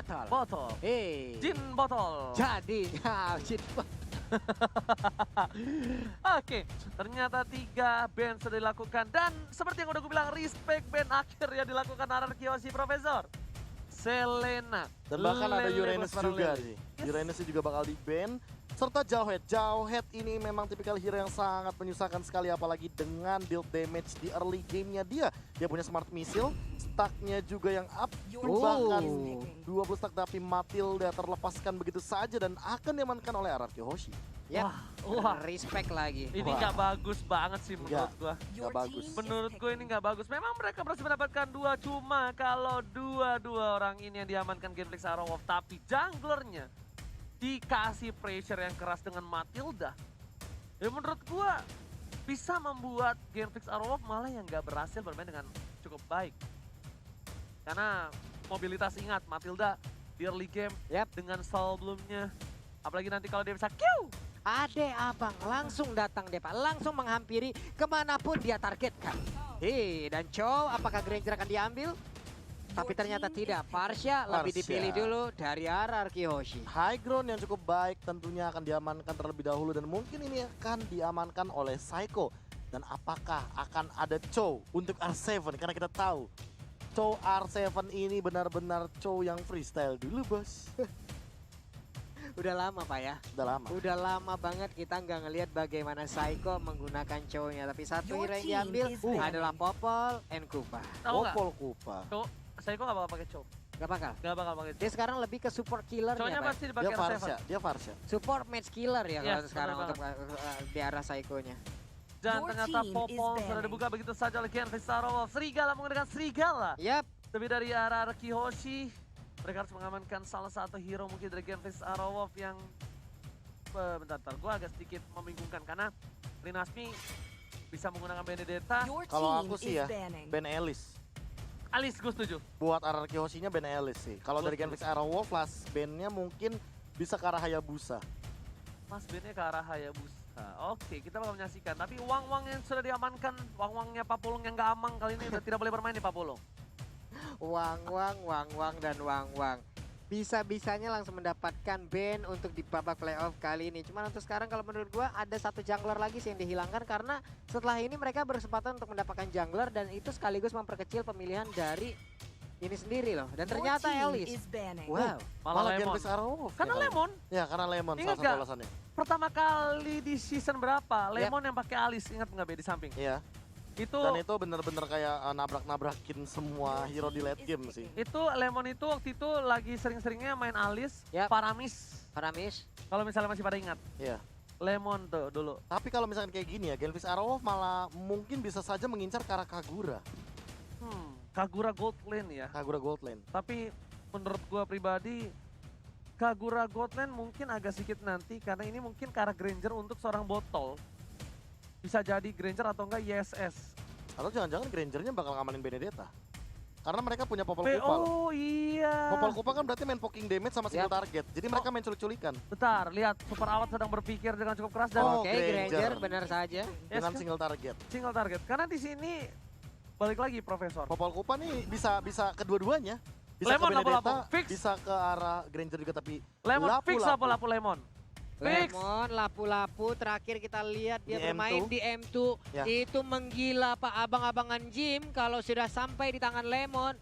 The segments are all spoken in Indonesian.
Botol. Botol. Jin botol. Jadinya Jin Oke, ternyata 3 band sudah dilakukan. Dan seperti yang udah gue bilang, respect band akhirnya dilakukan Ararki Hoshi Profesor. Selena. Dan bahkan ada Lele Uranus Bareng juga Lele. sih. Yes. Uranus juga bakal di ban. Serta Jawhead. Jawhead ini memang tipikal hero yang sangat menyusahkan sekali. Apalagi dengan build damage di early gamenya dia. Dia punya smart missile. Stacknya juga yang up. Bahkan 20 stack tapi Matilda terlepaskan begitu saja. Dan akan diamankan oleh Ararki Hoshi. Ya, Wah. respect lagi. Ini Wah. nggak bagus banget sih menurut gua. Nggak bagus. Menurut gue ini nggak bagus. Memang mereka berhasil mendapatkan 2, cuma kalau dua orang ini yang diamankan Genflix Arrow Wolf, tapi junglernya dikasih pressure yang keras dengan Matilda. Ya menurut gua bisa membuat Genflix Arrow Wolf malah yang nggak berhasil bermain dengan cukup baik. Karena mobilitas, ingat Matilda di early game dengan Soul Bloom-nya. Apalagi nanti kalau dia bisa Q. Ade abang langsung datang deh Pak, langsung menghampiri kemanapun dia targetkan. Dan Chow, apakah Granger akan diambil? Tapi ternyata tidak, Parsha lebih Parsha. dipilih dulu dari Ararki Hoshi. High ground yang cukup baik tentunya akan diamankan terlebih dahulu. Dan mungkin ini akan diamankan oleh Psycho. Dan apakah akan ada Chow untuk R7? Karena kita tahu Chow R7 ini benar-benar Chow yang freestyle dulu bos. Udah lama Pak ya? Udah lama. Udah lama banget kita nggak ngelihat bagaimana Psycho menggunakan Chow-nya. Tapi satu hero yang diambil adalah Popol and Kupa. Tahu nggak? Popol Kupa. Cowok, saya kok nggak bakal pakai Chow. Gak bakal. Nggak bakal pakai Chow. Dia sekarang lebih ke support killernya Cowoknya Pak. pasti Dia dipakai Varsha, R7. dia Varsha. Support match killer ya kalau Yes, sekarang benar untuk di arah Psycho-nya. Dan Your ternyata team Popol is sudah banning. dibuka begitu saja oleh Genflix Arrow Wolf. Serigala menggunakan Serigala. Yap, Tapi dari Ararki Hoshi, mereka harus mengamankan salah satu hero mungkin dari Genflix Arrow Wolf yang bentar, gue agak sedikit membingungkan karena Linasmi bisa menggunakan Benedetta. Kalau aku sih ya, Ben Ellis. Alis, gue setuju. Buat Ararki Hoshi-nya Ben Ellis sih. Kalau dari Genflix Arrow Wolf, last bandnya mungkin bisa ke arah Hayabusa. Mas bandnya ke arah Hayabusa. Oke, kita bakal menyaksikan. Tapi Wang-Wang yang sudah diamankan, Wang-Wangnya Papulung yang gak amang kali ini udah tidak boleh bermain nih Papulung. Wang dan Wang. Bisa-bisanya langsung mendapatkan ban untuk di babak playoff kali ini. Cuman untuk sekarang kalau menurut gua ada satu jungler lagi sih yang dihilangkan karena setelah ini mereka berkesempatan untuk mendapatkan jungler dan itu sekaligus memperkecil pemilihan dari ini sendiri loh. Dan ternyata Elis. Wow. Malah Lemon. Genflix Arrow Wolf. Karena ya, Lemon, Ya karena Lemon Ingat salah satu gak? alasannya. pertama kali di season berapa, Lemon yang pakai Alis, ingat nggak Be, di samping? Iya. Itu Dan itu bener-bener kayak nabrak-nabrakin semua hero di late game sih. itu Lemon itu waktu itu lagi sering-seringnya main Alis, Yap. Paramis. Paramis. Kalau misalnya masih pada ingat, Iya. Lemon tuh dulu. Tapi kalau misalkan kayak gini ya, Genflix Arrow Wolf malah mungkin bisa saja mengincar ke arah Kagura. Kagura Gold Lane ya. Kagura Gold Lane. Tapi menurut gua pribadi, Kagura Gold Lane mungkin agak sedikit nanti karena ini mungkin ke arah Granger untuk seorang botol. Bisa jadi Granger atau enggak ISS. Atau jangan-jangan Grangernya bakal ngamanin Benedetta. Karena mereka punya Popol Kupa. Oh iya. Popol Kupa kan berarti main poking damage sama single Yap. target. Jadi mereka main culik-culikan. Bentar, lihat Super Awat sedang berpikir dengan cukup keras dan Oh, Oke, Granger. Granger benar saja. Yes, Dengan kan? single target. Single target. Karena di sini balik lagi Profesor. Popol Kupa nih bisa kedua-duanya. Bisa Lemon, ke Benedetta, lapu-lapu. Fix. bisa ke arah Granger juga tapi Lemon fix lapu-lapu. lapu Lemon. Fix. Lemon, lapu-lapu, terakhir kita lihat dia Di bermain M2. di M2. Ya. Itu menggila Pak, abang-abangan Jim kalau sudah sampai di tangan Lemon.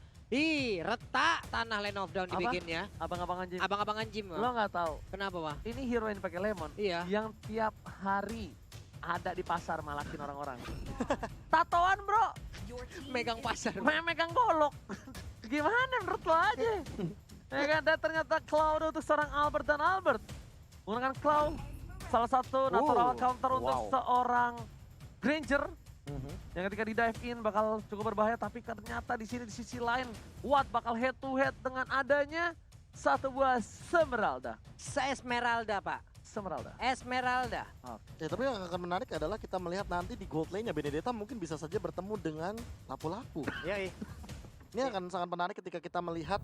Retak tanah Lane of Down Apa? dibikinnya. Abang-abangan Jim. Abang-abangan Jim. Bang. Lo nggak tahu, Kenapa Pak? ini hero yang pakai Lemon Iya. yang tiap hari ada di pasar malakin orang-orang. Tatoan bro, Megang pasar. megang golok. Gimana menurut lo aja? Ya kan, dan ternyata Cloud untuk seorang Albert dan Albert. Menggunakan Cloud, salah satu natural counter untuk wow. seorang Granger. Mhm. Yang ketika di dive in bakal cukup berbahaya, tapi ternyata di sini di sisi lain Watt bakal head to head dengan adanya satu buah Esmeralda. Esmeralda Pak. Esmeralda. Esmeralda. Ya, tapi yang akan menarik adalah kita melihat nanti di gold lane-nya Benedetta mungkin bisa saja bertemu dengan lapu-lapu. Yoi. Ini akan sangat menarik ketika kita melihat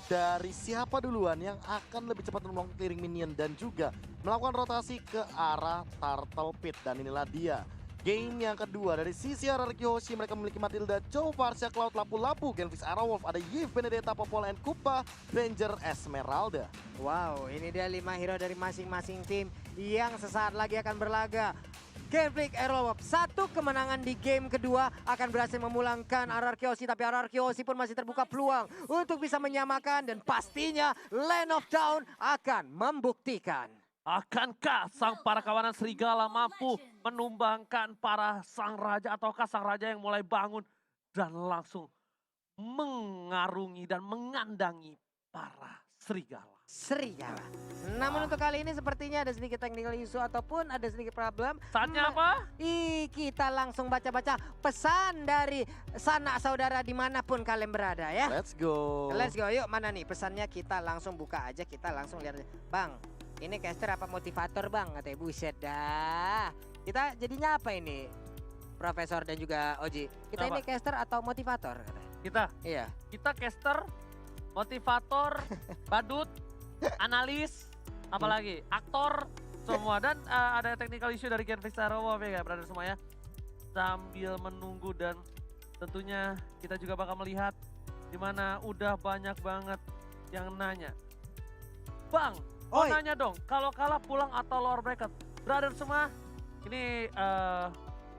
dari siapa duluan yang akan lebih cepat meng-clearing minion dan juga melakukan rotasi ke arah Turtle Pit. Dan inilah dia Game yang kedua dari sisi RRQ Hoshi, mereka memiliki Matilda, Joe, Varsha, Cloud, Lapu-Lapu, Genflix, Arrowwolf, ada Yiv, Benedetta, Popol, and Kupa, Ranger, Esmeralda. Wow, ini dia 5 hero dari masing-masing tim yang sesaat lagi akan berlaga. Genflix, Arrowwolf, satu kemenangan di game kedua akan berhasil memulangkan RRQ Hoshi, tapi RRQ Hoshi pun masih terbuka peluang untuk bisa menyamakan dan pastinya Land of Dawn akan membuktikan. Akankah sang para kawanan serigala mampu menumbangkan para sang raja ataukah sang raja yang mulai bangun dan langsung mengarungi dan mengandangi para serigala? Serigala. Namun untuk kali ini sepertinya ada sedikit technical issue ataupun ada sedikit problem. Saatnya apa? Kita langsung baca-baca pesan dari sanak saudara dimanapun kalian berada ya. Let's go. Let's go, yuk mana nih pesannya, kita langsung buka aja, kita langsung lihat. Bang, ini caster apa motivator bang? Katanya buset dah. Kita jadinya apa ini? Profesor dan juga Oji. Kita Apa? ini caster atau motivator katanya? Kita Iya. caster, motivator, badut, analis, apalagi aktor semua, dan ada technical issue dari Genflix Arrowwolf ya brother semua ya. Sambil menunggu dan tentunya kita juga bakal melihat dimana udah banyak banget yang nanya. Bang, mau Oi. nanya dong, kalau kalah pulang atau lower bracket? Brother semua, ini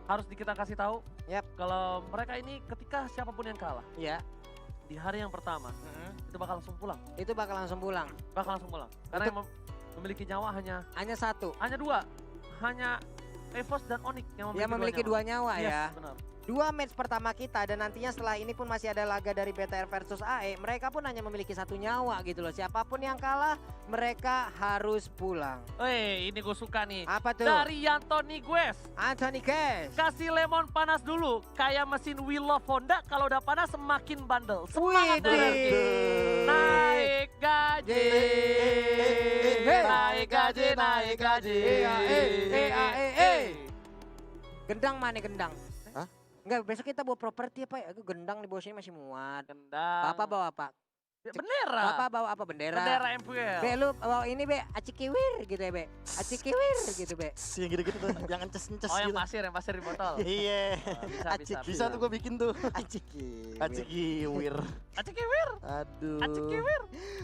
harus kita kasih tahu. Yap. Kalau mereka ini ketika siapapun yang kalah, Iya. di hari yang pertama, itu bakal langsung pulang. Itu bakal langsung pulang. Bakal langsung pulang. Karena yang memiliki nyawa hanya Hanya satu. dua. Hanya Evos dan Onyx yang Yang memiliki dua nyawa Yes, ya. benar. 2 match pertama kita dan nantinya setelah ini pun masih ada laga dari BTR versus AE. Mereka pun hanya memiliki 1 nyawa gitu loh. Siapapun yang kalah, mereka harus pulang. Ini gue suka nih. Apa tuh? Dari Anthony Gues. Anthony Cash. Kasih lemon panas dulu. Kayak mesin Wheel of Honda, kalau udah panas semakin bandel. Semangat Widih. RRQ. Naik gaji. Naik gaji, naik gaji. Gendang mana gendang? Hah? Enggak, besok kita bawa properti apa ya? Aku gendang di bawah sini masih muat. Gendang. Bapak bawa apa? Bendera. Bapak bawa apa? Bendera. Bendera MPL. Be, lu bawa ini be, acikiwir gitu ya be. Acikiwir gitu be. Yang gitu-gitu tuh, yang ences-ences Oh yang gitu. pasir di botol. Iya. Bisa. Bisa tuh gue bikin tuh. Acikiwir. Acikiwir. Acikiwir. Aduh. Acikiwir.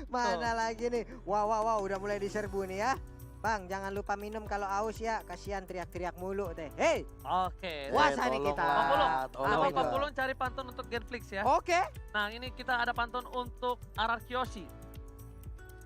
Mana lagi nih? Wow, udah mulai diserbu nih ya. Bang, jangan lupa minum kalau aus ya. Kasihan teriak-teriak mulu teh. Hei, Oke. puasa nih kita. Apa itu? Papulung cari pantun untuk Genflix ya. Oke. Nah ini kita ada pantun untuk RRQ Hoshi.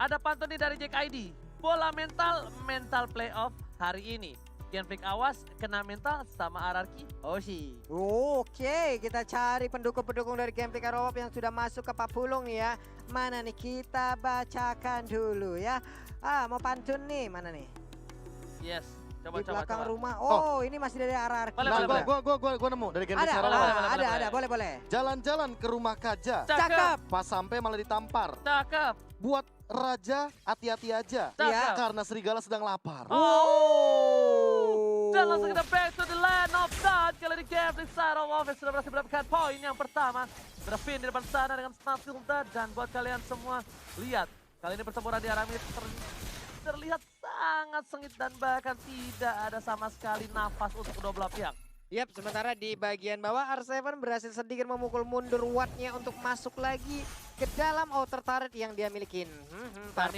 Ada pantun nih dari Jack ID. Bola mental playoff hari ini. Genflix awas kena mental sama RRQ Hoshi. Oke, kita cari pendukung-pendukung dari Genflix Arrowwolf yang sudah masuk ke Papulung nih ya. Mana nih, kita bacakan dulu ya. Mau pantun nih, mana nih? Yes. Di Coba. belakang rumah. Oh, ini masih dari RRQ. Boleh, Nah, boleh. gua nemu dari Genflix Ada, Arrowwolf. ada, boleh. Jalan-jalan ke rumah kaja, Cakep. pas sampai malah ditampar. Cakep. Buat raja, hati-hati aja. Cakep. Karena serigala sedang lapar. Oh. Dan langsung kita back to the land of Dawn. Kali ini Genflix Arrowwolf sudah berhasil mendapatkan poin yang pertama. Berpin di depan sana dengan Matilda. Dan buat kalian semua, lihat. Kali ini pertempuran di Aramid terlihat sangat sengit dan bahkan tidak ada sama sekali nafas untuk kedua belah pihak. Yap, sementara di bagian bawah R7 berhasil sedikit memukul mundur Wattnya untuk masuk lagi ke dalam outer turret yang dia milikin. Dan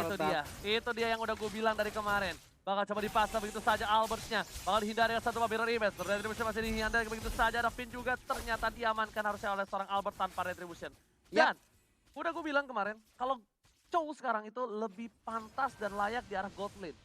itu dia yang udah gue bilang dari kemarin. Bakal coba dipasang begitu saja Albertnya. Bakal dihindari oleh satu mirror image. Retribution masih dihindari begitu saja. Ada Finn juga ternyata diamankan harusnya oleh seorang Albert tanpa Retribution. Dan udah gue bilang kemarin, kalau Chow sekarang itu lebih pantas dan layak di arah gold lane.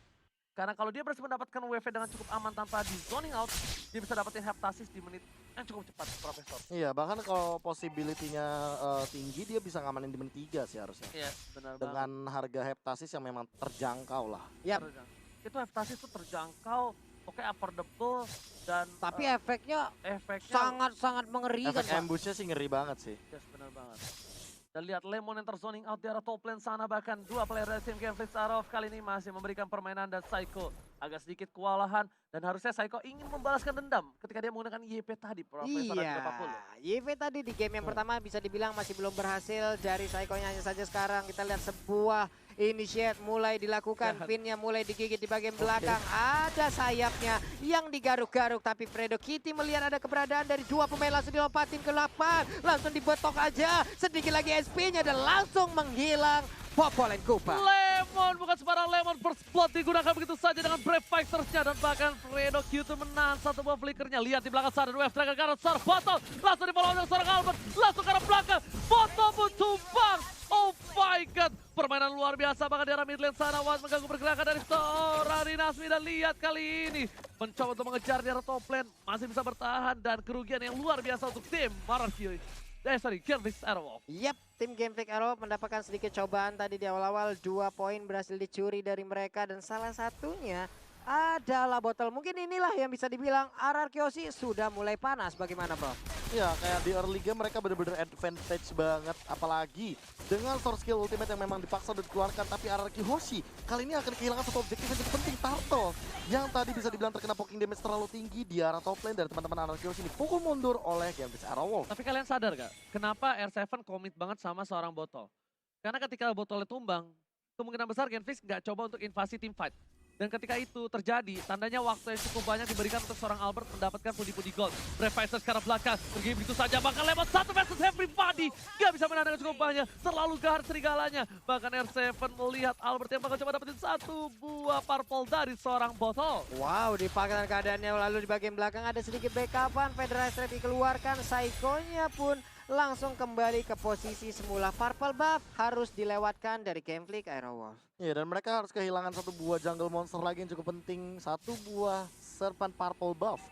Karena kalau dia berhasil mendapatkan WV dengan cukup aman tanpa di zoning out, dia bisa dapetin heptasis di menit yang cukup cepat, Profesor. Iya, bahkan kalau possibility-nya tinggi, dia bisa ngamanin di menit 3 sih harusnya. Iya, benar banget. Dengan harga heptasis yang memang terjangkau lah. Yap. Itu heptasis itu terjangkau, oke affordable, dan Tapi efeknya efeknya sangat-sangat mengerikan, Efek Pak. ambushnya sih ngeri banget sih. yes, benar banget. Dan lihat Lemon yang terzoning out di arah top lane sana, bahkan dua player dari tim Genflix Arrowwolf kali ini masih memberikan permainan dan Psycho agak sedikit kewalahan dan harusnya Psycho ingin membalaskan dendam ketika dia menggunakan YP tadi, Profesor dan juga Papul. YV tadi di game yang pertama bisa dibilang masih belum berhasil dari Psycho-nya hanya saja sekarang kita lihat sebuah Initiate mulai dilakukan, pinnya mulai digigit di bagian belakang. Ada sayapnya yang digaruk-garuk, tapi Fredo Kitty melihat ada keberadaan dari dua pemain, langsung dilompatin ke lapang. Langsung dibetok aja, sedikit lagi SP-nya dan langsung menghilang. Popol and Kupa. Lemon, bukan sembarang Lemon. First blood digunakan begitu saja dengan Brave Fighters-nya. Dan bahkan Fredo Q2 menahan satu buah flickernya. Lihat di belakang sana, Wave Dragon Garden, seorang Botol. Langsung dibawa oleh seorang Albert. Langsung ke arah belakang. Botol pun tumbang. Oh my god. Permainan luar biasa bahkan di arah mid lane sana. Was mengganggu pergerakan dari seorang Rinasmi. Dan lihat kali ini. Mencoba untuk mengejar di arah top lane. Masih bisa bertahan. Dan kerugian yang luar biasa untuk tim Mararki. Genflix Aerowolf. Yap, tim Genflix Aerowolf mendapatkan sedikit cobaan tadi di awal-awal. 2 poin berhasil dicuri dari mereka dan salah satunya adalah botol. Mungkin inilah yang bisa dibilang RRQ sudah mulai panas. Bagaimana, Bro? Ya, kayak di early game mereka bener-bener advantage banget. Apalagi dengan source skill ultimate yang memang dipaksa dan dikeluarkan. Tapi RRQ Hoshi kali ini akan kehilangan satu objektif yang cukup penting. Turtle yang tadi bisa dibilang terkena poking damage terlalu tinggi di arah top lane dari teman-teman RRQ Hoshi dipukul mundur oleh Genflix Aerowolf. Tapi kalian sadar gak? Kenapa R7 komit banget sama seorang botol? Karena ketika botolnya tumbang, kemungkinan besar Genflix nggak coba untuk invasi team fight. Dan ketika itu terjadi, tandanya waktu yang cukup banyak diberikan untuk seorang Albert mendapatkan pundi-pundi gold. Brave Fighters ke arah belakang, pergi begitu saja. Bahkan Lemon 1 versus everybody. Gak bisa menang dengan cukup banyak, terlalu gahar serigalanya. Bahkan R7 melihat Albert yang bakal coba dapetin satu buah purple dari seorang botol. Wow, dipaksakan keadaannya. Lalu di bagian belakang ada sedikit backupan. Federal Strike dikeluarkan, Psycho-nya pun langsung kembali ke posisi semula. Purple buff harus dilewatkan dari Genflix Aerowolf. Ya, dan mereka harus kehilangan satu buah jungle monster lagi yang cukup penting. Satu buah Serpent Purple buff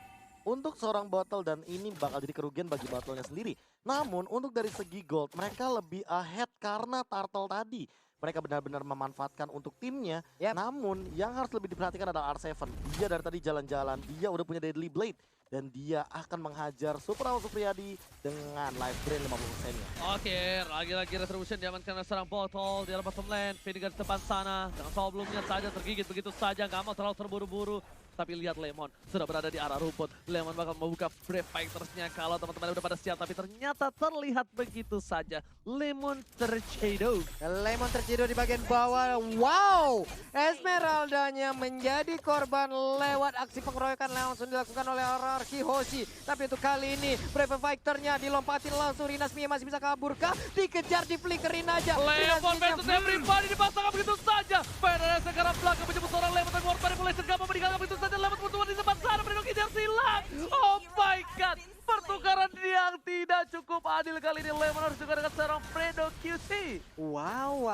untuk seorang botol dan ini bakal jadi kerugian bagi botolnya sendiri. Namun untuk dari segi gold mereka lebih ahead karena Turtle tadi. Mereka benar-benar memanfaatkan untuk timnya. Namun yang harus lebih diperhatikan adalah R7. Dia dari tadi jalan-jalan, dia udah punya Deadly Blade. Dan dia akan menghajar Super Awal Supriyadi dengan life drain 50%-nya. Oke, lagi-lagi Retribution diamankan oleh seorang botol di arah bottom lane. Finnegan di depan sana, dengan sebelumnya saja tergigit begitu saja, nggak mau terlalu terburu-buru. Tapi lihat Lemon sudah berada di arah rumput. Lemon bakal membuka Brave Fighters-nya kalau teman-teman udah pada siap. Tapi ternyata terlihat begitu saja. Lemon tercedo. Lemon tercedo di bagian bawah. Wow! Esmeraldanya menjadi korban lewat aksi pengeroyokan langsung dilakukan oleh RRQ Hoshi. Tapi untuk kali ini Brave Fighter-nya dilompatin langsung. Rinasmi masih bisa kabur kah? Dikejar, di flickerin aja. Lemon versus everybody dipasangkan begitu saja. Federal sekarang belakang menjemput seorang Lemon. Tapi War Manipulation gak mau meninggalkan begitu saja. Lemon bertuan di depan sana, Fredo Kitty silang. Oh my god, pertukaran yang tidak cukup adil kali ini. Lemon harus juga dengan seorang Fredo QT. Wow.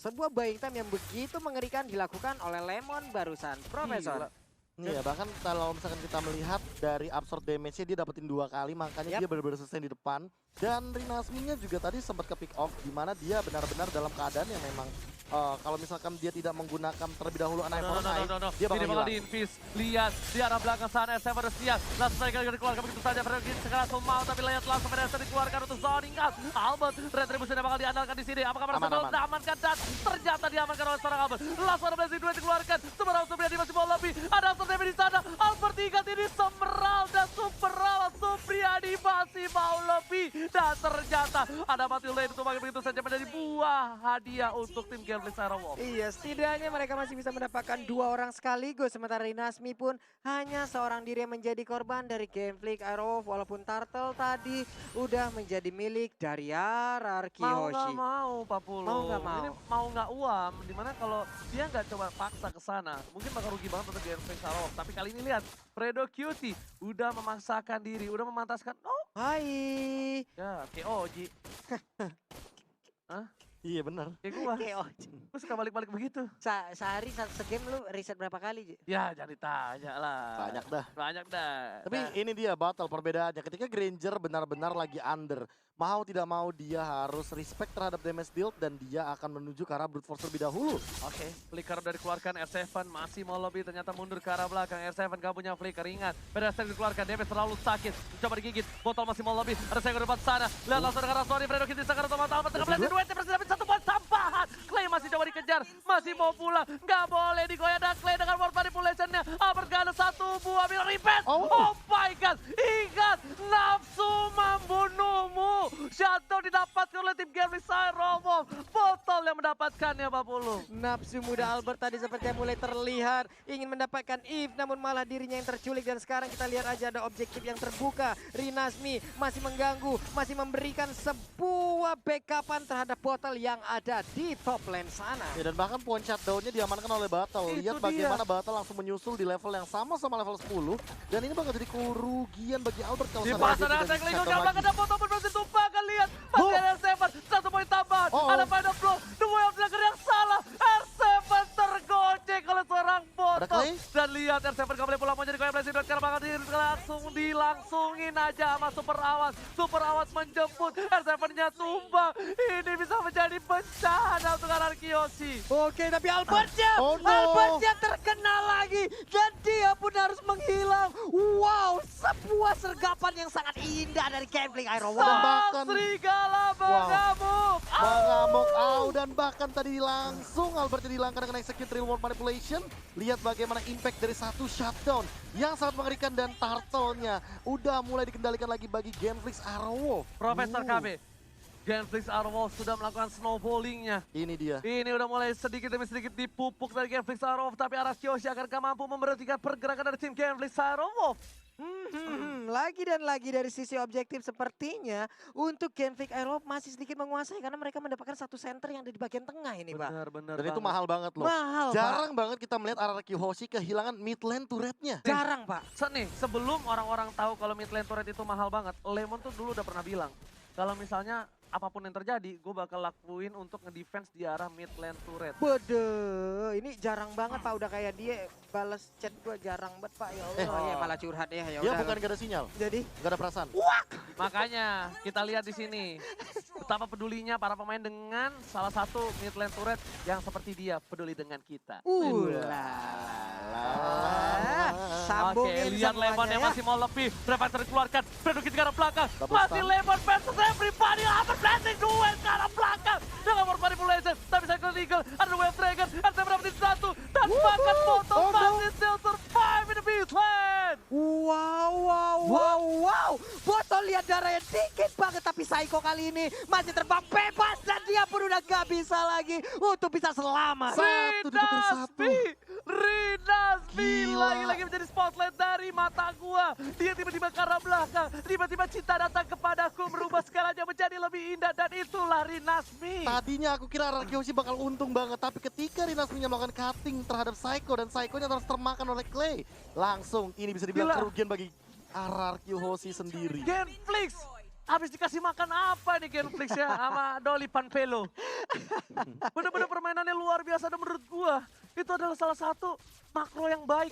Sebuah buying time yang begitu mengerikan dilakukan oleh Lemon barusan, Profesor. Iya, bahkan kalau misalkan kita melihat dari absorb damage-nya dia dapetin 2 kali, makanya dia benar-benar sustain di depan. Dan Rinasmi-nya juga tadi sempat ke pick off, di mana dia benar-benar dalam keadaan yang memang kalau misalkan dia tidak menggunakan terlebih dahulu Eye for Eye, dia bakal hilang. Diinvis. Lihat di arah belakang sana, SM harus siap. Langsung mereka dikeluarkan begitu saja. Fredrik sekarang mau, tapi lihat langsung Fredrik dikeluarkan untuk zoning out. Albert, Retribution yang bakal diandalkan di sini. Apakah merasa diamankan? Dan ternyata diamankan oleh seorang Albert. Langsung ada Blazing Duet dikeluarkan. Semerau Supriyadi masih mau lebih. Ada Absorb Damage di sana. Albert tinggal ini Semerau dan Superawal Supriyadi masih mau lebih. Dan ternyata ada mati lane itu makin begitu saja menjadi buah hadiah untuk tim Genflix Aerowolf. Iya, setidaknya mereka masih bisa mendapatkan 2 orang sekaligus. Sementara Rinasmi pun hanya seorang diri yang menjadi korban dari Genflix Aerowolf. Walaupun Turtle tadi udah menjadi milik dari RRQ Mau Hoshi. nggak mau, Papulo. Mau nggak mau. Ini mau nggak uam. Dimana kalau dia nggak coba paksa ke sana, mungkin bakal rugi banget untuk Genflix Aerowolf. Tapi kali ini lihat, Fredo QT udah memaksakan diri, udah memantaskan. Oh, Hai. ya, KO, Ji. Hah? Iya benar. Kayak gua. KO. Gua suka balik-balik begitu. Sehari segame lu riset berapa kali, Ji? Ya, jangan ditanya lah. Banyak dah. Banyak dah. Tapi ini dia battle perbedaannya. Ketika Granger benar-benar lagi under, mau tidak mau dia harus respect terhadap damage dealt dan dia akan menuju ke arah brute force terlebih dahulu. Oke, flicker udah dikeluarkan, R7 masih mau lobby, ternyata mundur ke arah belakang. R7 gak punya flicker, ingat. Pedestrian dikeluarkan, damage terlalu sakit. Coba digigit, botol masih mau lobby. Ada saya ke depan sana, lihat langsung dengan Raswani, Fredo Kitty sangat otomatis. Alman tengah belakang, duetnya berhasil dapat 1 poin tambahan. Clay masih coba dikejar, masih mau pulang. Gak boleh digoyah dan Clay dengan ward manipulation-nya. Albert gak ada 1 buah, bilang repass. Oh my god, ingat, nafsu membunuhmu. shutdown didapatkan oleh tim Genflix Aerowolf. Botol yang mendapatkannya Pak Pulu. Nafsu muda Albert tadi sepertinya mulai terlihat. Ingin mendapatkan Eve namun malah dirinya yang terculik. Dan sekarang kita lihat aja ada objektif yang terbuka. Rinasmi masih mengganggu, masih memberikan sebuah backupan terhadap botol yang ada di top lane sana. Ya, dan bahkan point shutdown-nya diamankan oleh Battle. Itu Lihat bagaimana Battle langsung menyusul di level yang sama level 10. Dan ini bakal jadi kerugian bagi Albert kalau Di sampai pasar dia dengan tidak Tekling di-shutdown Gojol lagi. ada botol pun masih tumpahkan. Lihat masih ada R7, 1 poin tambahan. Ada final blow, the way of Dagger yang salah. R7 tergocek oleh seorang botol. Clay? Dan lihat R7 gak boleh pulang mau jadi koin blessing. Dan karena banget langsung dilangsungin aja sama Super Awas. Super Awas menjemput, R7-nya tumbang. Ini bisa menjadi bencana untuk Ararkiosi. Oke, tapi Albertnya, Oh, no. Albertnya terkena lagi dan dia pun harus menghilang. Wow, sebuah sergapan yang sangat indah dari Genflix Aerowolf. Dan Sang bahkan- serigala mengamuk. Mengamuk dan bahkan tadi langsung Albertnya dihilangkan dengan execute real world manipulation. Lihat bagaimana impact dari satu shutdown yang sangat mengerikan dan turtle-nya udah mulai dikendalikan lagi bagi Genflix Aerowolf. Profesor KB, Genflix Aerowolf sudah melakukan snowballingnya. Ini dia. Ini udah mulai sedikit demi sedikit dipupuk dari Genflix Aerowolf, tapi Ararkiosi akan mampu memberhentikan pergerakan dari tim Genflix Aerowolf. Lagi dan lagi dari sisi objektif sepertinya untuk Genflix Aerowolf masih sedikit menguasai karena mereka mendapatkan satu center yang ada di bagian tengah ini, Pak. Benar-benar. Dan itu mahal banget loh. Mahal, Jarang banget kita melihat Ararkiosi kehilangan mid lane turret-nya. Pak. Jarang, Pak. Nih, sebelum orang-orang tahu kalau mid lane turret itu mahal banget, Lemon tuh dulu udah pernah bilang, kalau misalnya apapun yang terjadi, gue bakal lakuin untuk ngedefense di arah mid lane turret. Bodoh, ini jarang banget Pak, udah kayak dia balas chat gua jarang banget Pak, ya Allah. Ya malah curhat ya, ya Dia udah. bukan gak ada sinyal, Jadi gak ada perasaan. Makanya kita lihat di sini betapa pedulinya para pemain dengan salah satu mid lane turret yang seperti dia peduli dengan kita. Sambungin Oke, lihat semuanya Lemon yang ya. masih mau lebih. Preparator dikeluarkan, Predukit ke arah belakang. Double Masih stun. Lemon versus everybody. Albert Blessing duel ke arah belakang. Dengan more manipulation, tapi Cycle Eagle, ada Wave Dragon, ada dapetin satu. Dan bahkan Botol Oh, no. masih still survive in the Beastland. Wow. Botol lihat darahnya dikit banget tapi Psycho kali ini masih terbang bebas dan dia pun udah gak bisa lagi untuk bisa selamat. Satu ditukar satu. Rinasmi Gila. lagi-lagi menjadi spotlight dari mata gua. Dia tiba-tiba ke arah belakang, tiba-tiba cinta datang kepadaku merubah segalanya menjadi lebih indah dan itulah Rinasmi. Tadinya aku kira Ararkiosi bakal untung banget, tapi ketika Rinasminya melakukan cutting terhadap Psycho dan Psycho-nya terus termakan oleh Clay, langsung ini bisa dibilang Gila. kerugian bagi Ararkiosi sendiri. Genflix, habis dikasih makan apa nih Genflix ya sama Dolly Panpelo. Bener-bener permainannya luar biasa dan menurut gua itu adalah salah satu makro yang baik.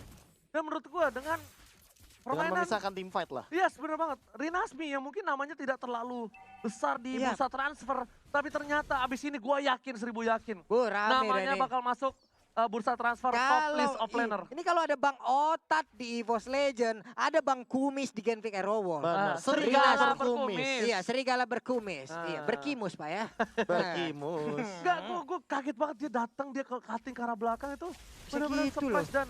Dan menurut gua dengan Dengan permainan memisahkan tim fight lah. yes, bener banget. Rinasmi yang mungkin namanya tidak terlalu besar di Iya. bursa transfer. Tapi ternyata abis ini gue yakin, 1000 yakin. Rame Namanya dah nih. bakal masuk bursa transfer top list of laner. Ini kalau ada Bang Otat di EVOS Legend, ada Bang Kumis di Genflix Aerowolf. Benar. Serigala Serigala berkumis. berkumis. Iya, serigala berkumis. Ah. Iya, berkimus Pak ya. Berkimus. Enggak, gue kaget banget dia datang, dia ke cutting ke arah belakang itu. Bener-bener Segitu surprise dan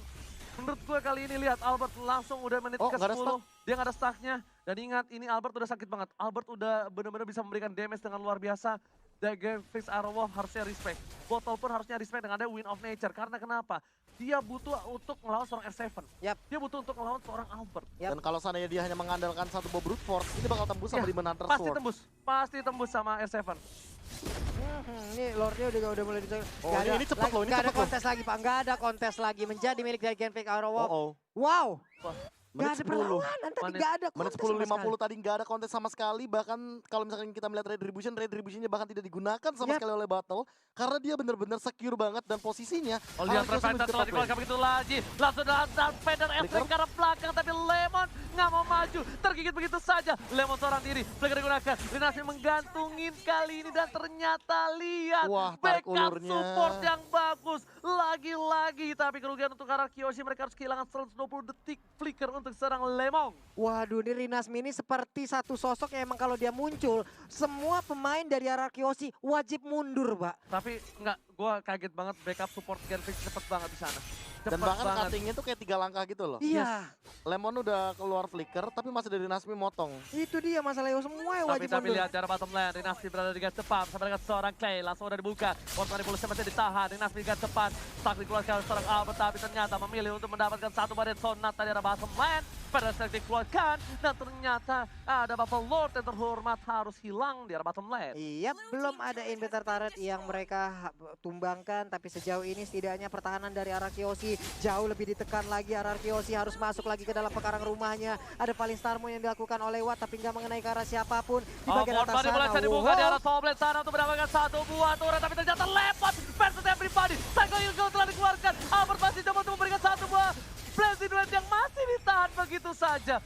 menurut gue kali ini lihat Albert langsung udah menit Oh, ke nggak ada 10. Dia nggak ada stucknya. Dan ingat ini Albert udah sakit banget. Albert udah bener-bener bisa memberikan damage dengan luar biasa. Dan Genflix Aerowolf harusnya respect. Botol pun harusnya respect dengan ada Win of Nature. Karena kenapa? Dia butuh untuk melawan seorang R7. Yap. Dia butuh untuk melawan seorang Albert. Yap. Dan kalau seandainya dia hanya mengandalkan satu bow brute force, ini bakal tembus sama Ya, Demon Hunter Pasti Sword. tembus. Pasti tembus sama R7. Ini Lordnya udah mulai dicari. Oh, ini cepet loh, ini Gak ada cepet loh. kontes lagi Pak, gak ada kontes lagi. Menjadi milik dari Genflix Aerowolf. Oh, Wow, menit gak ada 10. perlawanan tadi, Menit- gak ada Menit kontes 10.50 sama sekali. tadi nggak ada kontes sama sekali. Bahkan kalau misalkan kita melihat retributionnya bahkan tidak digunakan sama Yap. sekali oleh Battle. Karena dia benar-benar secure banget dan posisinya. Oh lihat Ararkiosi Preparator menuju ke setelah top lane. dikeluarkan begitu lagi. Langsung datang Vader F Flicker. ke arah belakang. Tapi Lemon nggak mau maju. Tergigit begitu saja. Lemon seorang diri. Flicker digunakan. Rinasmi menggantungin kali ini. Dan ternyata lihat. Wah, tarik backup ulurnya. support yang bagus. Lagi-lagi. Tapi kerugian untuk Ararkiosi. Mereka harus kehilangan 120 detik flicker untuk serang Lemon. Waduh, ini Rinasmi ini seperti satu sosok yang emang kalau dia muncul, semua pemain dari Ararkiosi wajib mundur, Pak. Tapi enggak, gue kaget banget backup support Genflix cepet banget di sana. Dan Cepet bahkan banget. cuttingnya tuh kayak 3 langkah gitu loh. Iya, Lemon udah keluar flicker, tapi masih dari Nasmi motong. itu dia masalah Leo semua yang wajib Tapi mundur. lihat cara bottom lane, Dynasty berada di garis depan bersama dengan seorang Clay, langsung udah dibuka. Warp manipulasi masih ditahan, Dynasty di garis depan. Stuck dikeluarkan oleh seorang Albert, tapi ternyata memilih untuk mendapatkan satu varian sonat dari arah bottom lane. Pada saat dikeluarkan, dan ternyata ada Buffalo Lord yang terhormat harus hilang di arah bottom lane. Iya, belum ada inventar turret yang mereka tumbangkan, tapi sejauh ini setidaknya pertahanan dari arah Kiyoshi jauh lebih ditekan lagi. Arah Kiyoshi harus masuk lagi ke dalam pekarang rumahnya. Ada paling Starmo yang dilakukan oleh Watt, tapi nggak mengenai ke arah siapapun di bagian Warp atas sana. manipulasi dibuka di Wow. arah top lane sana untuk mendapatkan satu buah turret, tapi ternyata lewat versus everybody. Cycle Eagle telah dikeluarkan, Albert masih coba untuk memberikan satu buah Blazing Duet yang masih ditahan begitu saja.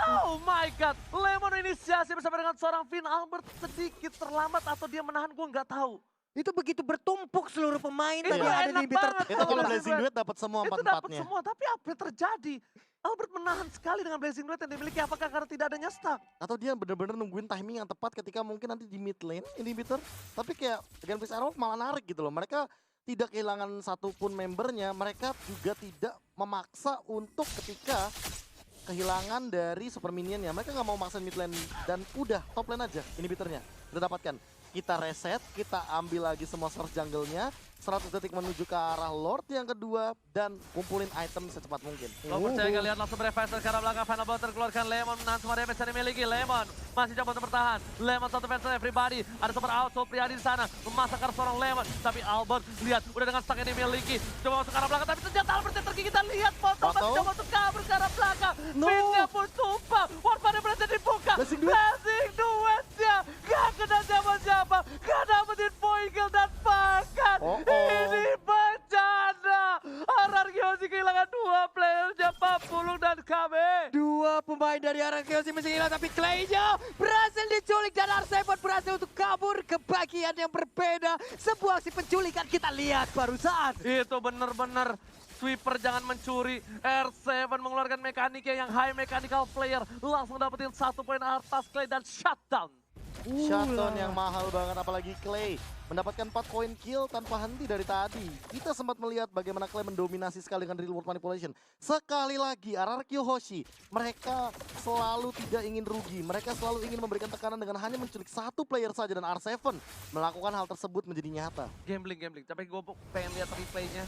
Oh my god, Lemon inisiasi bersama dengan seorang Finn. Albert sedikit terlambat atau dia menahan, gue nggak tahu. Itu begitu bertumpuk seluruh pemain Itu tadi ada enak di inventar banget. Itu kalau Blazing Blazing Duet. Duet dapat semua Itu dapat empat-empatnya. semua, tapi apa yang terjadi? Albert menahan sekali dengan Blazing Duet yang dimiliki, apakah karena tidak adanya stack? Atau dia bener-bener nungguin timing yang tepat ketika mungkin nanti di mid lane inhibitor. Tapi kayak Genflix Arrow malah narik gitu loh. Mereka tidak kehilangan satupun membernya. Mereka juga tidak memaksa untuk ketika kehilangan dari super minionnya. Mereka nggak mau maksa mid lane dan udah top lane aja inhibitornya. Kita dapatkan. Kita reset, kita ambil lagi semua source jungle-nya. 100 detik menuju ke arah Lord yang kedua dan kumpulin item secepat mungkin. Lo percaya nggak, lihat langsung berefek ke arah belakang. Final Blow terkeluarkan, Lemon menahan semua damage yang dimiliki. Lemon masih coba untuk bertahan. Lemon satu fans everybody. Ada super out, Priadi di sana. Memasak ke arah seorang Lemon. Tapi Albert, lihat, udah dengan stack yang dimiliki. Coba masuk ke arah belakang, tapi ternyata Albert yang tergigit. Kita lihat foto, masih coba untuk kabur ke arah belakang. No. Pinnya pun tumpah. Warpane berhasil dibuka. Blazing Duet. Blazing Duetnya. Gak kena siapa-siapa. Gak dapetin point kill dan pakan. Oh, oh. Ini bencana. RR Kiyoshi kehilangan dua playernya, Papulung dan KB. Dua pemain dari arah Kiyoshi masih hilang, tapi Clay-nya berhasil diculik dan R7 berhasil untuk kabur ke bagian yang berbeda. Sebuah aksi penculikan kita lihat barusan. Itu bener-bener sweeper jangan mencuri. R7 mengeluarkan mekaniknya yang high mechanical player. Langsung dapetin satu poin atas Clay dan shutdown. Shutdown yang mahal banget, apalagi Clay mendapatkan 4 poin kill tanpa henti dari tadi. Kita sempat melihat bagaimana Clay mendominasi sekali dengan real world manipulation. Sekali lagi RRQ Hoshi, mereka selalu tidak ingin rugi. Mereka selalu ingin memberikan tekanan dengan hanya menculik satu player saja, dan R7 melakukan hal tersebut menjadi nyata. Gambling. Tapi gue pengen lihat replaynya.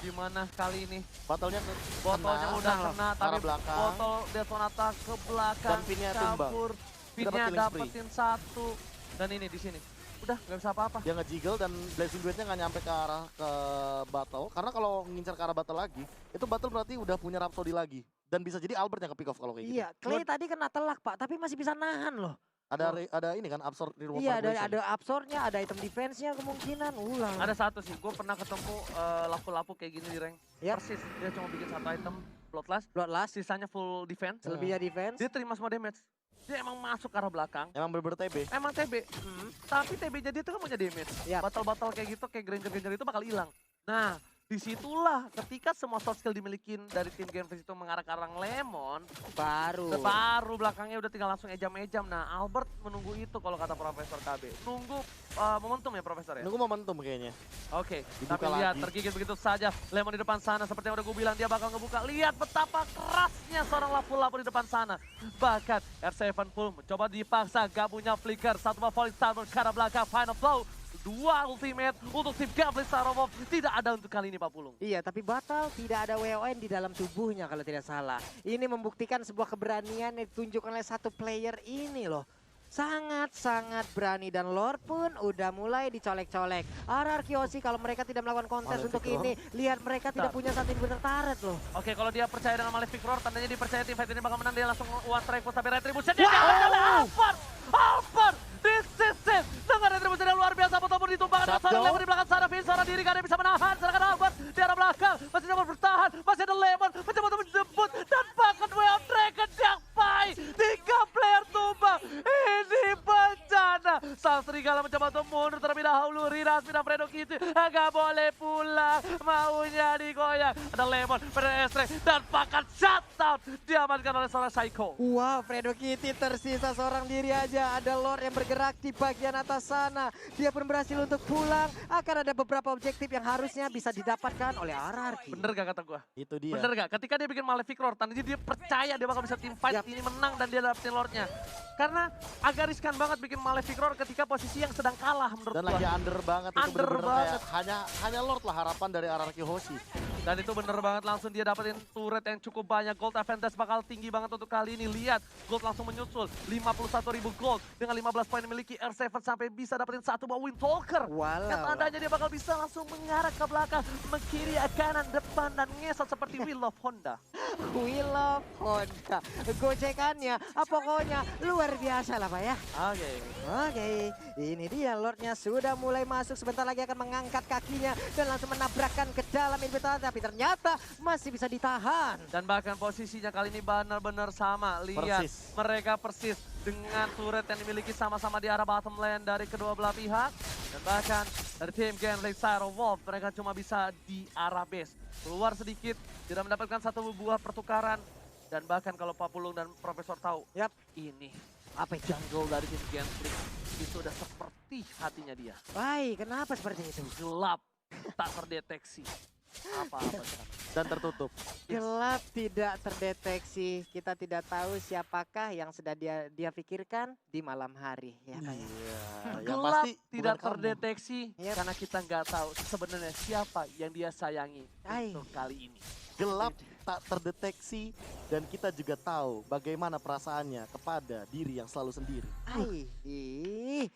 Gimana kali ini? Battlenya Botolnya udah kena, ke arah tapi belakang. botol Death Sonata ke belakang. Dan pinnya tumbang. kabur. Dia dapat Pinnya killing spree. dapetin satu. Dan ini di sini. Udah nggak bisa apa-apa. Dia nge-jiggle dan Blazing Duetnya nggak nyampe ke arah ke battle. Karena kalau ngincar ke arah battle lagi, itu battle berarti udah punya Rhapsody lagi. Dan bisa jadi Albert yang ke pick off kalau kayak gitu. Iya, Clay tadi kena telak Pak, tapi masih bisa nahan loh. Ada ini kan absorb di rumah Iya, ada absornya, ada item defense-nya kemungkinan. Ulah. Ada satu sih, gue pernah ketemu lapu-lapu kayak gini di rank. Ya. Persis, dia cuma bikin satu item Bloodlust, Bloodlust, sisanya full defense. selebihnya defense. Dia terima semua damage. Dia emang masuk ke arah belakang, Emang bener-bener TB. emang TB. Tapi TB-nya dia tuh kan punya damage. Yap. Batal-batal kayak gitu, kayak Granger-Granger itu bakal hilang. Nah, disitulah ketika semua soft skill dimiliki dari tim Genflix itu mengarah ke arah Lemon, Baru. baru belakangnya udah tinggal langsung ejam-ejam. Nah, Albert menunggu itu kalau kata Profesor KB. Nunggu momentum ya Profesor ya? Nunggu momentum kayaknya. Oke, Dibuka tapi lihat lagi. tergigit begitu saja. Lemon di depan sana, seperti yang udah gue bilang, dia bakal ngebuka. Lihat betapa kerasnya seorang lapu-lapu di depan sana. Bahkan R7 pun mencoba dipaksa, gak punya flicker. Satu buah volley stun ke arah belakang, final blow. Dua ultimate untuk tim Genflix Saromov. Tidak ada untuk kali ini Pak Pulung. Iya, tapi batal tidak ada WON di dalam tubuhnya kalau tidak salah. Ini membuktikan sebuah keberanian yang ditunjukkan oleh satu player ini loh. Sangat-sangat berani dan Lord pun udah mulai dicolek-colek. RR Kiyoshi kalau mereka tidak melakukan kontes Malefic untuk Roar. ini, lihat mereka tidak punya satu inhibitor turret loh. Oke, kalau dia percaya dengan Malefic Roar, tandanya dia percaya tim fight ini bakal menang. Dia langsung one strike push tapi retribution. Dia dapat oleh Alphard! Alphard! This is it! Dengan retribution yang luar biasa, ataupun ditumbangkan oleh seorang Shutdown. Lemon di belakang sana. Finn seorang diri, gak ada yang bisa menahan. Sedangkan Alphard di arah belakang, masih coba bertahan. Masih ada Lemon, mencoba untuk menjemput. Dan bahkan Way of Dragon yang baik. 3 player tumbang. Ini bencana. seorang serigala mencoba untuk mundur terlebih dahulu. Rinasmi dan Fredo Kitty nggak boleh pulang, maunya digoyang. Ada Lemon, Pedestre, dan bahkan shutdown diamankan oleh seorang Psycho. Wow, Fredo Kitty tersisa seorang diri aja. Ada Lord yang bergerak di bagian atas sana. Dia pun berhasil untuk pulang. Akan ada beberapa objektif yang harusnya bisa didapatkan oleh RRQ. Bener gak kata gue? Itu dia. Bener gak? Ketika dia bikin Malefic Roar, tandanya dia percaya dia bakal bisa team fight Yap. ini menang dan dia dapetin Lordnya. Karena agak riskan banget bikin Malefic Roar ketika posisi yang sedang kalah menurut Dan gua. lagi under banget itu Under bener-bener banget. kayak hanya Lord lah harapan dari RRQ Hoshi. Dan itu bener banget, langsung dia dapetin turret yang cukup banyak. Gold advantage bakal tinggi banget untuk kali ini. Lihat, Gold langsung menyusul. 51.000 gold dengan 15 poin memiliki R7 sampai bisa dapetin satu buah Windtalker. Walau. Yang tandanya dia bakal bisa langsung mengarah ke belakang, kiri, kanan, depan, dan ngesot seperti Will of Honda. We love Honda. Gocekannya, pokoknya luar biasa lah Pak ya. Oke. Oke, ini dia Lordnya sudah mulai masuk. Sebentar lagi akan mengangkat kakinya dan langsung menabrakkan ke dalam inventory. Tapi ternyata masih bisa ditahan. Dan bahkan posisinya kali ini benar-benar sama. Lihat, Persis. mereka persis dengan turret yang dimiliki sama-sama di arah bottom lane dari kedua belah pihak. Dan bahkan dari tim Genflix Syro Wolf, mereka cuma bisa di arah base. Keluar sedikit, tidak mendapatkan satu buah pertukaran. Dan bahkan kalau Pak Pulung dan Profesor tahu, Yap. ini Apa itu? jungle dari tim Genflix itu udah seperti hatinya dia. Baik, kenapa seperti itu? Gelap, tak terdeteksi. Apa-apa sekarang. Dan tertutup. Gelap, tidak terdeteksi. Kita tidak tahu siapakah yang sudah dia pikirkan di malam hari. Ya, Pak ya? Iya, yang Gelap pasti tidak bukan kamu. terdeteksi Yep. karena kita nggak tahu sebenarnya siapa yang dia sayangi Ai. untuk kali ini. Gelap tak terdeteksi dan kita juga tahu bagaimana perasaannya kepada diri yang selalu sendiri. Ai, ih,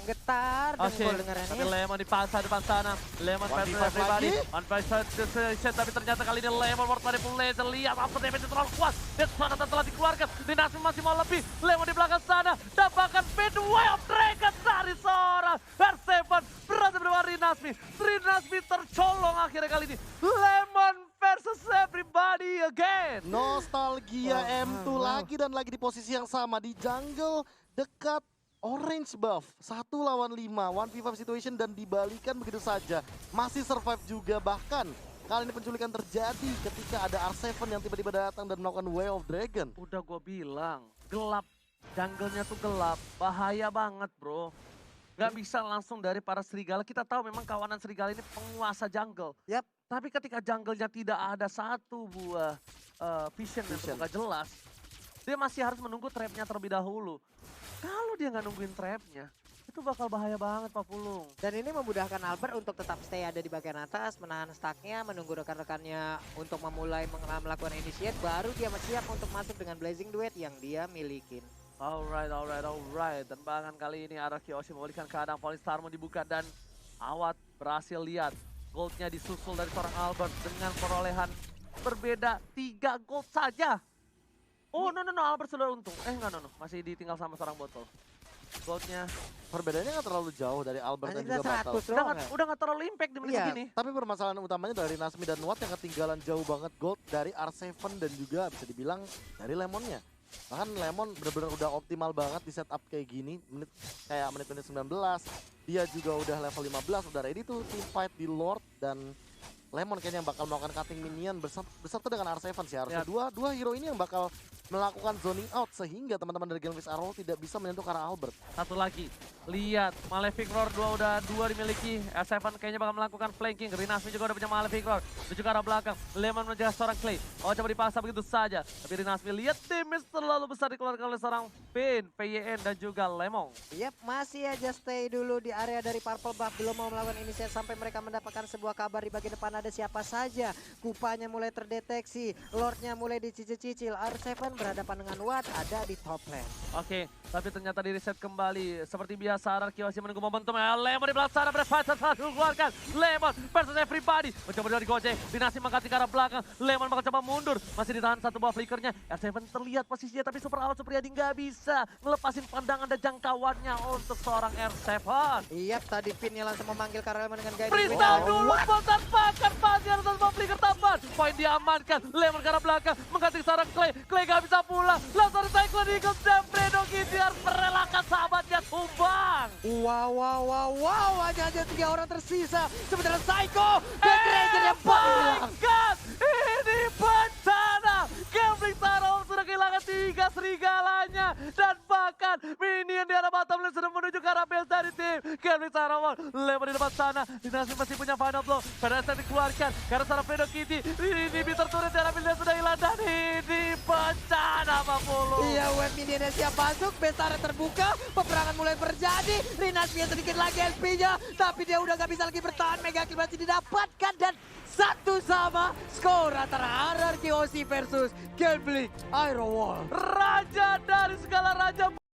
getar Oke, dengkul tapi dengarannya. Lemon dipaksa depan sana. Lemon 1v5 versus everybody. lagi. On versus tapi ternyata kali ini Lemon world manipulation. Lihat after damage terlalu kuat. Dan sana telah dikeluarkan. Dinasmi masih mau lebih. Lemon di belakang sana. Dan bahkan Fade Way of Dragon dari seorang R7. Berhasil berubah Rinasmi. Rinasmi tercolong akhirnya kali ini. Lemon versus everybody again. Nostalgia Wow, M2 wow. lagi dan lagi di posisi yang sama di jungle dekat orange buff. 1 lawan 5, 1v5 situation dan dibalikan begitu saja. Masih survive juga, bahkan kali ini penculikan terjadi ketika ada R7 yang tiba-tiba datang dan melakukan Way of Dragon. Udah gue bilang, gelap. Jungle-nya tuh gelap, bahaya banget bro. Gak bisa langsung dari para serigala. Kita tahu memang kawanan serigala ini penguasa jungle. Yap. Tapi ketika jungle-nya tidak ada satu buah vision yang Vision. terbuka jelas, dia masih harus menunggu trapnya terlebih dahulu. Kalau dia nggak nungguin trapnya, itu bakal bahaya banget Pak Pulung. Dan ini memudahkan Albert untuk tetap stay ada di bagian atas, menahan stacknya, menunggu rekan-rekannya untuk memulai melakukan initiate, baru dia siap untuk masuk dengan Blazing Duet yang dia milikin. Alright. Dan bahkan kali ini RRQ Hoshi memulihkan keadaan. Polistarmo dibuka dan Awat berhasil lihat. Goldnya disusul dari seorang Albert dengan perolehan berbeda 3 gold saja. Oh no, Albert sudah untung. Enggak, masih ditinggal sama seorang botol. Goldnya Perbedaannya nggak terlalu jauh dari Albert dan Hanya juga Batal. 100 doang ya? udah nggak terlalu impact di menit Iya. segini. Tapi permasalahan utamanya dari Nasmi dan Watt yang ketinggalan jauh banget gold dari R7 dan juga bisa dibilang dari Lemonnya. Bahkan Lemon bener-bener udah optimal banget di setup kayak gini, menit-menit 19. Dia juga udah level 15, udah ready tuh team fight di Lord dan Lemon kayaknya yang bakal melakukan cutting minion beserta dengan R7 sih. Harusnya Ya. dua hero ini yang bakal melakukan zoning out sehingga teman-teman dari Genflix Arrow tidak bisa menyentuh ke arah Albert. Satu lagi, lihat Malefic Roar udah dua dimiliki. S7 kayaknya bakal melakukan flanking. Rinasmi juga udah punya Malefic Roar. Menuju ke arah belakang, Lemon menjaga seorang Clay. Oh, coba dipaksa begitu saja. Tapi Rinasmi lihat damage terlalu besar dikeluarkan oleh seorang Pain, PYN dan juga Lemon. Yap, masih aja stay dulu di area dari Purple Buff. Belum mau melakukan initiate sampai mereka mendapatkan sebuah kabar di bagian depan ada siapa saja. Kupanya mulai terdeteksi, Lordnya mulai dicicil-cicil. R7 berhadapan dengan Watt ada di top lane. Oke, tapi ternyata di reset kembali. Seperti biasa, RRQ masih menunggu momentum. Lemon di belakang sana, berfight satu keluarkan. Lemon versus everybody. Mencoba dari Gojek, Dinasti mengganti ke arah belakang. Lemon bakal coba mundur. Masih ditahan satu buah flickernya. R7 terlihat posisinya, tapi Super Out Supriyadi nggak bisa ngelepasin pandangan dan jangkauannya untuk seorang R7. Iya, tadi Finnya langsung memanggil Karelman dengan guiding. Freestyle dulu, bosan bahkan pasti harus membuat flicker tambahan. point diamankan. Lemon ke arah belakang, mengganti seorang Clay. Clay gak bisa pulang. Langsung Cyclone Eagles dan Fredo Kitty harus merelakan sahabatnya tumbang. Wow, hanya 3 orang tersisa. Sementara Psycho dan Ranger yang My hilang. God, ini bencana. Gambling Sarong sudah kehilangan 3 serigalanya. Dan bahkan minion di arah bottom lane sudah menuju ke arah base dari tim Gambling Sarong. Lemon di depan sana. Dinasti masih punya final blow. Penasaran dikeluarkan karena seorang Fredo Kitty. Ini bisa turun dan ambilnya sudah hilang. Dan ini bencana Pak Polo. Iya, web minionnya siap masuk, Bestara terbuka, peperangan mulai terjadi, Rinasvia sedikit lagi LP-nya, tapi dia udah gak bisa lagi bertahan, Mega Kill masih didapatkan, dan 1-1 skor antara RRQ OC versus Gambling Iron Wall. Raja dari segala raja.